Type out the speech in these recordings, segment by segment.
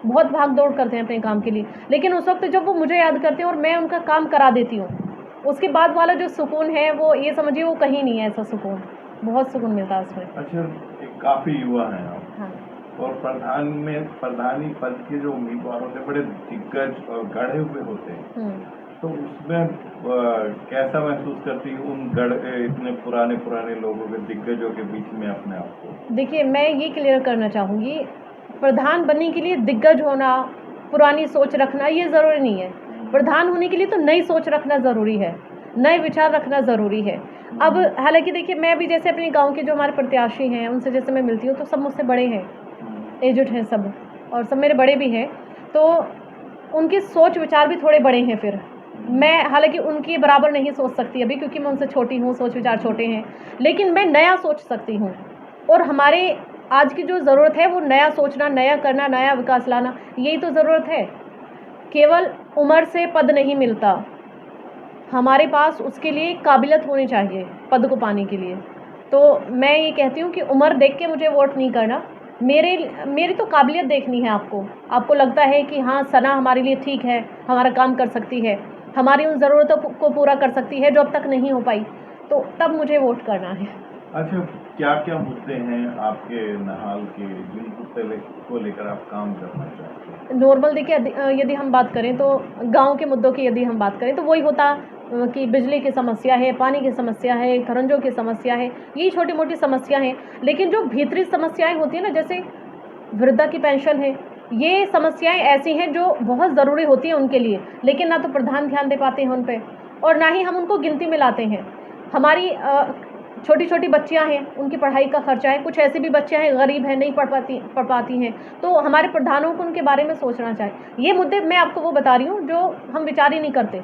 बहुत भाग दौड़ करते हैं अपने काम के लिए, लेकिन उस वक्त जब वो मुझे याद करते हैं और मैं उनका काम करा देती हूँ, उसके बाद वाला जो सुकून है वो ये समझिए वो कहीं नहीं है ऐसा सुकून, बहुत सुकून मिलता है उसमें। अच्छा, काफ़ी युवा हैं आप। हाँ और प्रधानी पद के जो उम्मीदवार होते हैं बड़े दिग्गज और गढ़े हुए होते हैं, तो उसमें कैसा महसूस करती है उन इतने पुराने लोगों के दिग्गजों के बीच में अपने आप को? देखिए, मैं ये क्लियर करना चाहूँगी, प्रधान बनने के लिए दिग्गज होना, पुरानी सोच रखना ये ज़रूरी नहीं है। प्रधान होने के लिए तो नई सोच रखना ज़रूरी है, नए विचार रखना ज़रूरी है। अब हालाँकि देखिए, मैं भी जैसे अपने गाँव के जो हमारे प्रत्याशी हैं उनसे जैसे मैं मिलती हूँ तो सब मुझसे बड़े हैं, एजड हैं सब, और सब मेरे बड़े भी हैं, तो उनकी सोच विचार भी थोड़े बड़े हैं। फिर मैं हालाँकि उनके बराबर नहीं सोच सकती अभी, क्योंकि मैं उनसे छोटी हूँ, सोच विचार छोटे हैं, लेकिन मैं नया सोच सकती हूँ। और हमारे आज की जो ज़रूरत है वो नया सोचना, नया करना, नया विकास लाना, यही तो ज़रूरत है। केवल उम्र से पद नहीं मिलता, हमारे पास उसके लिए काबिलियत होनी चाहिए पद को पाने के लिए। तो मैं ये कहती हूँ कि उम्र देख के मुझे वोट नहीं करना, मेरी तो काबिलियत देखनी है आपको। आपको लगता है कि हाँ, सना हमारे लिए ठीक है, हमारा काम कर सकती है, हमारी उन ज़रूरतों को पूरा कर सकती है जो अब तक नहीं हो पाई, तो तब मुझे वोट करना है। अच्छा, क्या क्या मुद्दे हैं आपके नहाल के जिन मुद्दे को लेकर आप काम करना चाहते हैं? नॉर्मल देखिए, यदि हम बात करें तो गांव के मुद्दों की यदि हम बात करें तो वही होता कि बिजली की समस्या है, पानी की समस्या है, खरंजों की समस्या है, यही छोटी मोटी समस्या हैं। लेकिन जो भीतरी समस्याएं होती हैं ना, जैसे वृद्धा की पेंशन है, ये समस्याएं ऐसी हैं जो बहुत ज़रूरी होती हैं उनके लिए, लेकिन ना तो प्रधान ध्यान दे पाते हैं उन पे, और ना ही हम उनको गिनती में लाते हैं। हमारी छोटी छोटी बच्चियां हैं, उनकी पढ़ाई का खर्चा है, कुछ ऐसी भी बच्चियां हैं गरीब हैं, नहीं पढ़ पाती हैं, तो हमारे प्रधानों को उनके बारे में सोचना चाहिए। ये मुद्दे मैं आपको वो बता रही हूँ जो हम विचार ही नहीं करते,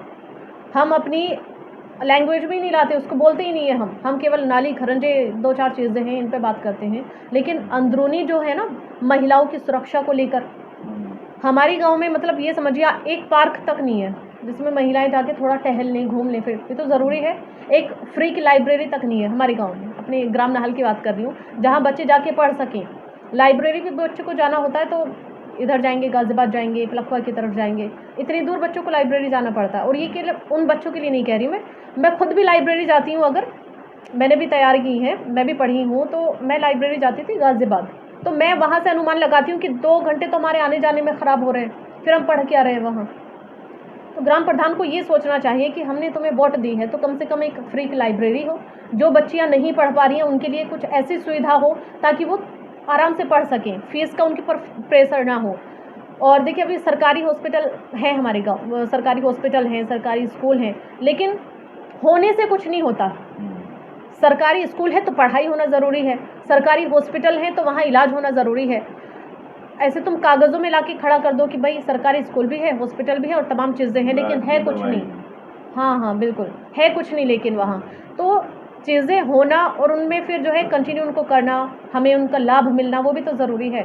हम अपनी लैंग्वेज भी नहीं लाते, उसको बोलते ही नहीं है। हम केवल नाली खरंजे दो चार चीज़ें हैं इन पे बात करते हैं, लेकिन अंदरूनी जो है ना, महिलाओं की सुरक्षा को लेकर हमारी गांव में, मतलब ये समझिए एक पार्क तक नहीं है जिसमें महिलाएं जाके थोड़ा टहल लें, घूम लें, फिर ये तो ज़रूरी है। एक फ्री की लाइब्रेरी तक नहीं है हमारे गांव में, अपने ग्राम नाहल की बात कर रही हूँ, जहाँ बच्चे जाके पढ़ सकें। लाइब्रेरी भी बच्चों को जाना होता है तो इधर जाएंगे, गाजियाबाद जाएंगे, पलखवा की तरफ जाएंगे, इतनी दूर बच्चों को लाइब्रेरी जाना पड़ता है। और ये केवल उन बच्चों के लिए नहीं कह रही मैं खुद भी लाइब्रेरी जाती हूँ, अगर मैंने भी तैयार की है, मैं भी पढ़ी हूँ, तो मैं लाइब्रेरी जाती थी गाजियाबाद, तो मैं वहाँ से अनुमान लगाती हूँ कि 2 घंटे तो हमारे आने जाने में ख़राब हो रहे हैं, फिर हम पढ़ क्या रहे हैं वहाँ। तो ग्राम प्रधान को ये सोचना चाहिए कि हमने तुम्हें वोट दी है तो कम से कम एक फ्री की लाइब्रेरी हो, जो बच्चियाँ नहीं पढ़ पा रही हैं उनके लिए कुछ ऐसी सुविधा हो ताकि वो आराम से पढ़ सकें, फीस का उनके ऊपर प्रेशर ना हो। और देखिए, अभी सरकारी हॉस्पिटल है हमारे गाँव, सरकारी हॉस्पिटल हैं, सरकारी स्कूल हैं, लेकिन होने से कुछ नहीं होता। सरकारी स्कूल है तो पढ़ाई होना ज़रूरी है, सरकारी हॉस्पिटल है तो वहाँ इलाज होना ज़रूरी है। ऐसे तुम कागज़ों में लाके खड़ा कर दो कि भाई सरकारी स्कूल भी है, हॉस्पिटल भी है और तमाम चीज़ें हैं, लेकिन है कुछ नहीं। हाँ हाँ बिल्कुल, है कुछ नहीं, लेकिन वहाँ तो चीज़ें होना और उनमें फिर जो है कंटिन्यू उनको करना, हमें उनका लाभ मिलना, वो भी तो ज़रूरी है।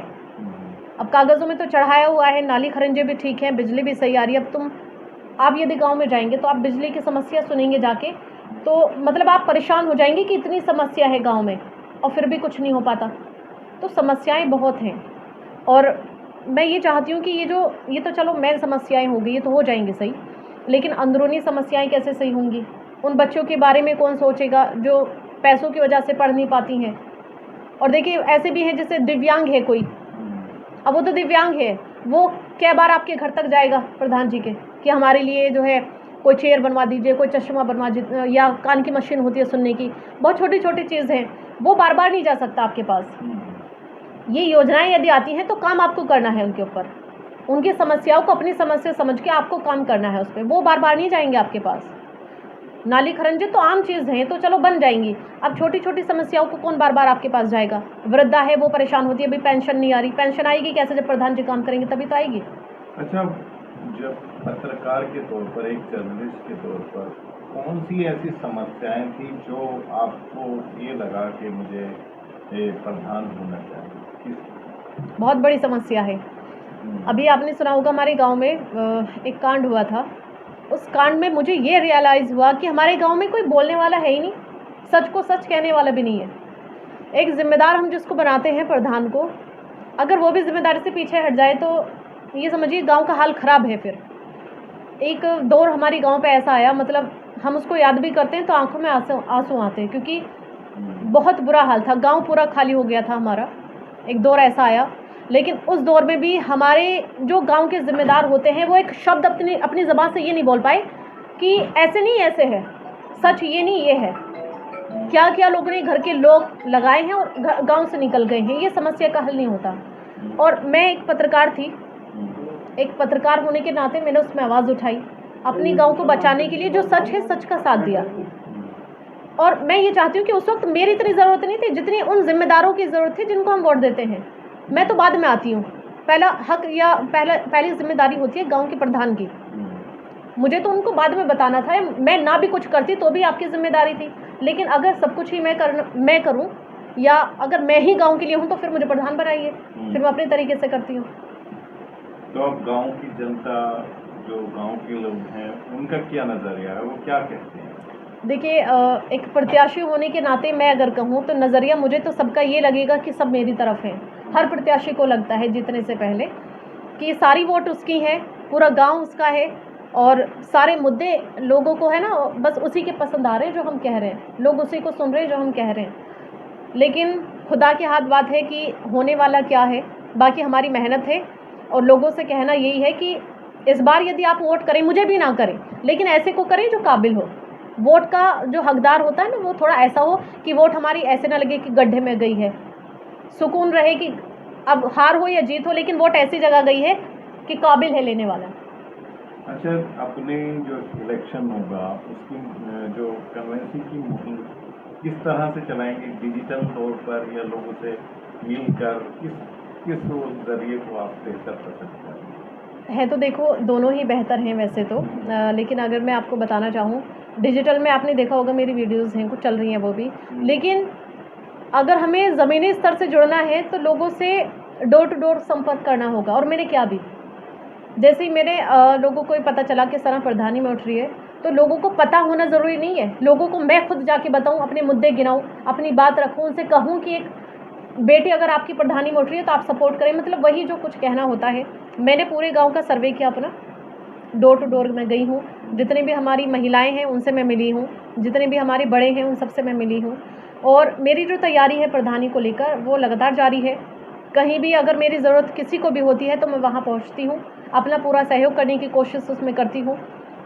अब कागज़ों में तो चढ़ाया हुआ है, नाली खरंजे भी ठीक हैं, बिजली भी सही आ रही है। अब आप यदि गांव में जाएंगे तो आप बिजली की समस्या सुनेंगे जाके, तो मतलब आप परेशान हो जाएंगे कि इतनी समस्या है गांव में और फिर भी कुछ नहीं हो पाता। तो समस्याएं बहुत हैं, और मैं ये चाहती हूँ कि ये तो चलो मेन समस्याएं हो गई, ये तो हो जाएंगी सही, लेकिन अंदरूनी समस्याएं कैसे सही होंगी? उन बच्चों के बारे में कौन सोचेगा जो पैसों की वजह से पढ़ नहीं पाती हैं? और देखिए, ऐसे भी हैं जैसे दिव्यांग है कोई, अब वो तो दिव्यांग है, वो क्या बार आपके घर तक जाएगा प्रधान जी के कि हमारे लिए जो है कोई चेयर बनवा दीजिए, कोई चश्मा बनवा दीजिए, या कान की मशीन होती है सुनने की, बहुत छोटी छोटी चीज़ हैं, वो बार बार नहीं जा सकता आपके पास। ये योजनाएं यदि आती हैं तो काम आपको करना है उनके ऊपर, उनकी समस्याओं को अपनी समस्या समझ के आपको काम करना है उस पर, वो बार बार नहीं जाएंगे आपके पास। नाली खरंजे तो आम चीज़ हैं, तो चलो बन जाएंगी, अब छोटी छोटी समस्याओं को कौन बार बार आपके पास जाएगा? वृद्धा है, वो परेशान होती है, अभी पेंशन नहीं आ रही, पेंशन आएगी कैसे? जब प्रधान जी काम करेंगे तभी तो आएगी। अच्छा, जब पत्रकार के तौर पर, एक जर्नलिस्ट के तौर पर, कौन सी ऐसी समस्याएं थी जो आपको ये लगा कि मुझे प्रधान होना चाहिए? बहुत बड़ी समस्या है। अभी आपने सुना होगा हमारे गांव में एक कांड हुआ था, उस कांड में मुझे ये रियलाइज़ हुआ कि हमारे गांव में कोई बोलने वाला है ही नहीं, सच को सच कहने वाला भी नहीं है। एक जिम्मेदार हम जिसको बनाते हैं प्रधान को, अगर वो भी जिम्मेदारी से पीछे हट जाए तो ये समझिए गांव का हाल ख़राब है। फिर एक दौर हमारी गांव पे ऐसा आया, मतलब हम उसको याद भी करते हैं तो आंखों में आंसू आंसू आते हैं, क्योंकि बहुत बुरा हाल था, गांव पूरा खाली हो गया था हमारा। एक दौर ऐसा आया, लेकिन उस दौर में भी हमारे जो गांव के ज़िम्मेदार होते हैं वो एक शब्द अपनी अपनी ज़बान से ये नहीं बोल पाए कि ऐसे नहीं ऐसे है, सच ये नहीं ये है। क्या क्या लोगों ने घर के लोग लगाए हैं और गांव से निकल गए हैं, ये समस्या का हल नहीं होता। और मैं एक पत्रकार थी, एक पत्रकार होने के नाते मैंने उसमें आवाज़ उठाई अपनी गांव को बचाने के लिए, जो सच है सच का साथ दिया। और मैं ये चाहती हूँ कि उस वक्त मेरी इतनी ज़रूरत नहीं थी जितनी उन जिम्मेदारों की ज़रूरत थी जिनको हम वोट देते हैं। मैं तो बाद में आती हूँ, पहला हक या पहली जिम्मेदारी होती है गांव के प्रधान की। मुझे तो उनको बाद में बताना था, मैं ना भी कुछ करती तो भी आपकी जिम्मेदारी थी, लेकिन अगर सब कुछ ही मैं करूँ या अगर मैं ही गांव के लिए हूँ तो फिर मुझे प्रधान बनाइए, फिर मैं अपने तरीके से करती हूँ। तो अब गांव की जनता, जो गांव के लोग हैं, उनका क्या नज़रिया है, वो क्या कहते हैं? देखिए, एक प्रत्याशी होने के नाते मैं अगर कहूँ तो नज़रिया मुझे तो सबका ये लगेगा कि सब मेरी तरफ हैं। हर प्रत्याशी को लगता है जीतने से पहले कि सारी वोट उसकी है, पूरा गांव उसका है और सारे मुद्दे लोगों को है ना, बस उसी के पसंद आ रहे हैं जो हम कह रहे हैं, लोग उसी को सुन रहे हैं जो हम कह रहे हैं। लेकिन खुदा के हाथ बात है कि होने वाला क्या है, बाकी हमारी मेहनत है। और लोगों से कहना यही है कि इस बार यदि आप वोट करें, मुझे भी ना करें, लेकिन ऐसे को करें जो काबिल हो। वोट का जो हकदार होता है ना, वो थोड़ा ऐसा हो कि वोट हमारी ऐसे ना लगे कि गड्ढे में गई है। सुकून रहे कि अब हार हो या जीत हो, लेकिन वोट ऐसी जगह गई है कि काबिल है लेने वाला। अच्छा, अपने जो इलेक्शन होगा उसकी जो कन्वेंसी की मुहिम किस तरह से चलाएंगे, डिजिटल तौर पर या लोगों से मिलकर, किस जरिए को आप बेहतर कर सकते हैं? है तो देखो दोनों ही बेहतर हैं वैसे तो, लेकिन अगर मैं आपको बताना चाहूँ, डिजिटल में आपने देखा होगा मेरी वीडियोस हैं कुछ चल रही हैं वो भी, लेकिन अगर हमें ज़मीनी स्तर से जुड़ना है तो लोगों से डोर टू डोर संपर्क करना होगा। और मैंने क्या भी, जैसे ही मेरे लोगों को पता चला कि सना प्रधानी में उठ रही है, तो लोगों को पता होना ज़रूरी नहीं है, लोगों को मैं खुद जाके बताऊं, अपने मुद्दे गिनाऊं, अपनी बात रखूं, उनसे कहूं कि एक बेटी अगर आपकी प्रधानी में उठ रही है तो आप सपोर्ट करें, मतलब वही जो कुछ कहना होता है। मैंने पूरे गाँव का सर्वे किया अपना, डोर टू डोर मैं गई हूँ, जितनी भी हमारी महिलाएं हैं उनसे मैं मिली हूँ, जितने भी हमारे बड़े हैं उन सबसे मैं मिली हूँ। और मेरी जो तैयारी है प्रधानी को लेकर वो लगातार जारी है। कहीं भी अगर मेरी ज़रूरत किसी को भी होती है तो मैं वहाँ पहुँचती हूँ, अपना पूरा सहयोग करने की कोशिश उसमें करती हूँ,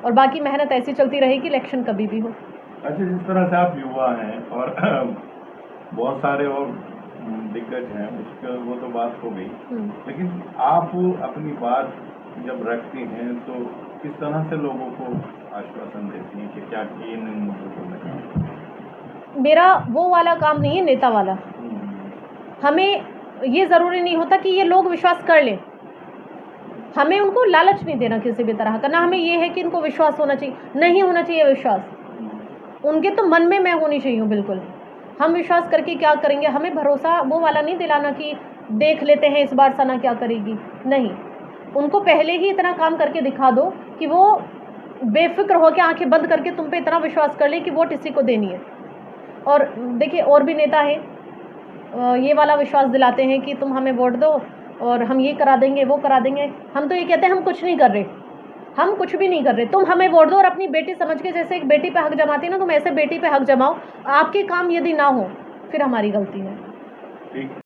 और बाकी मेहनत ऐसी चलती रहेगी इलेक्शन कभी भी हो। अच्छा, जिस तरह से आप युवा हैं और बहुत सारे और दिग्गज हैं, उसका वो तो बात हो गई, लेकिन आप अपनी बात जब रखती हैं तो किस तरह से लोगों को आश्वासन देती हैं कि क्या किए इन मुद्दों को लेकर? मेरा वो वाला काम नहीं है, नेता वाला। हमें ये ज़रूरी नहीं होता कि ये लोग विश्वास कर लें, हमें उनको लालच नहीं देना किसी भी तरह का, ना हमें ये है कि इनको विश्वास होना चाहिए, नहीं होना चाहिए विश्वास, उनके तो मन में मैं होनी चाहिए बिल्कुल। हम विश्वास करके क्या करेंगे, हमें भरोसा वो वाला नहीं दिलाना कि देख लेते हैं इस बार सना क्या करेगी, नहीं, उनको पहले ही इतना काम करके दिखा दो कि वो बेफिक्र हो के आंखें बंद करके तुम पे इतना विश्वास कर ले कि वोट इसी को देनी है। और देखिए और भी नेता हैं ये वाला विश्वास दिलाते हैं कि तुम हमें वोट दो और हम ये करा देंगे वो करा देंगे। हम तो ये कहते हैं हम कुछ नहीं कर रहे, हम कुछ भी नहीं कर रहे, तुम हमें वोट दो और अपनी बेटी समझ के, जैसे एक बेटी पे हक जमाती है ना, तुम ऐसे बेटी पे हक जमाओ, आपके काम यदि ना हो फिर हमारी गलती है। ठीक।